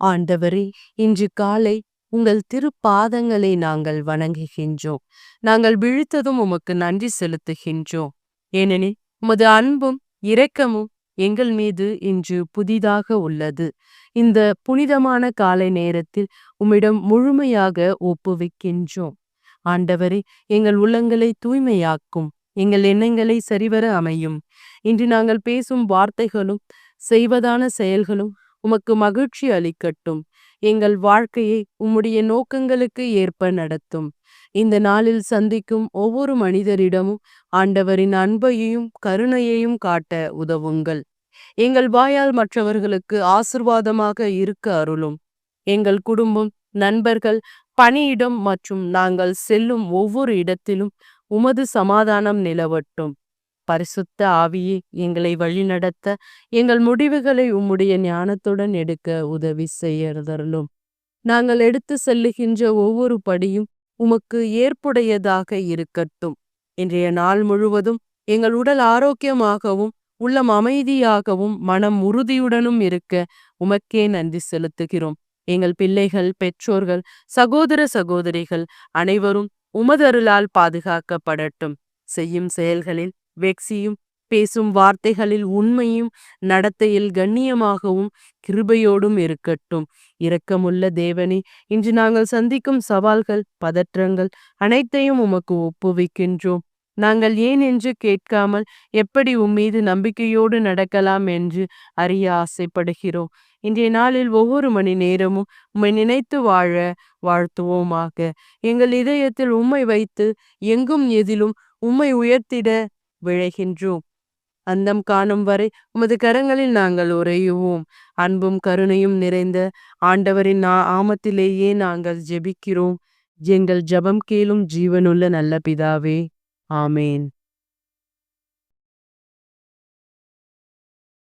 ஆண்டவரே, இன்று காலை உங்கள் திருப்பாதங்களை நாங்கள் வணங்குகின்றோம். நாங்கள் விழித்ததும் உமக்கு நன்றி செலுத்துகின்றோம். ஏனெனில் உமது அன்பும் இரக்கமும் எங்கள் மீது இன்று புதிதாக உள்ளது. இந்த புனிதமான காலை நேரத்தில் உம்மிடம் முழுமையாக ஒப்புவிக்கின்றோம். ஆண்டவரே, எங்கள் உள்ளங்களை தூய்மையாக்கும், எங்கள் எண்ணங்களை சரிவர அமையும். இன்று நாங்கள் பேசும் வார்த்தைகளும் செய்வதான செயல்களும் உமக்கு மகிழ்ச்சி அளிக்கட்டும். எங்கள் வாழ்க்கையை உம்முடைய நோக்கங்களுக்கு ஏற்ப நடத்தும். இந்த நாளில் சந்திக்கும் ஒவ்வொரு மனிதரிடமும் ஆண்டவரின் அன்பையும் கருணையையும் காட்ட உதவுங்கள். எங்கள் வாயால் மற்றவர்களுக்கு ஆசிர்வாதமாக இருக்க அருளும். எங்கள் குடும்பம், நண்பர்கள், பணியிடம் மற்றும் நாங்கள் செல்லும் ஒவ்வொரு இடத்திலும் உமது சமாதானம் நிலவட்டும். பரிசுத்த ஆவியே, எங்களை வழிநடத்த, எங்கள் முடிவுகளை உம்முடைய ஞானத்துடன் எடுக்க உதவி செய்யறதருளும். நாங்கள் எடுத்து செல்லுகின்ற ஒவ்வொரு படியும் உமக்கு ஏற்புடையதாக இருக்கட்டும். இன்றைய நாள் முழுவதும் எங்கள் உடல் ஆரோக்கியமாகவும் உள்ளம் அமைதியாகவும் மனம் உறுதியுடனும் இருக்க உமக்கே நன்றி செலுத்துகிறோம். எங்கள் பிள்ளைகள், பெற்றோர்கள், சகோதர சகோதரிகள் அனைவரும் உமது அருளால் பாதுகாக்கப்படட்டும். செய்யும் செயல்களில் வெக்சியும், பேசும் வார்த்தைகளில் உண்மையும், நடத்தையில் கண்ணியமாகவும் கிருபையோடும் இருக்கட்டும். இரக்கமுள்ள தேவனே, இன்று நாங்கள் சந்திக்கும் சவால்கள், பதற்றங்கள் அனைத்தையும் உமக்கு ஒப்புவிக்கின்றோம். நாங்கள் ஏன் என்று கேட்காமல் எப்படி உம்மீது நம்பிக்கையோடு நடக்கலாம் என்று அறிய ஆசைப்படுகிறோம். இன்றைய நாளில் ஒவ்வொரு மணி நேரமும் உம்மை நினைத்து வாழ வாழ்த்துவோமாக. எங்கள் இதயத்தில் உம்மை வைத்து எங்கும் எதிலும் உம்மை உயர்த்திட விழைகின்றோம். அந்தம் காணும் வரை உமது கரங்களில் நாங்கள் உறையுவோம். அன்பும் கருணையும் நிறைந்த ஆண்டவரின் ஆமத்திலேயே நாங்கள் ஜெபிக்கிறோம். எங்கள் ஜெபம் கேளும் ஜீவனுள்ள நல்ல பிதாவே. ஆமேன்.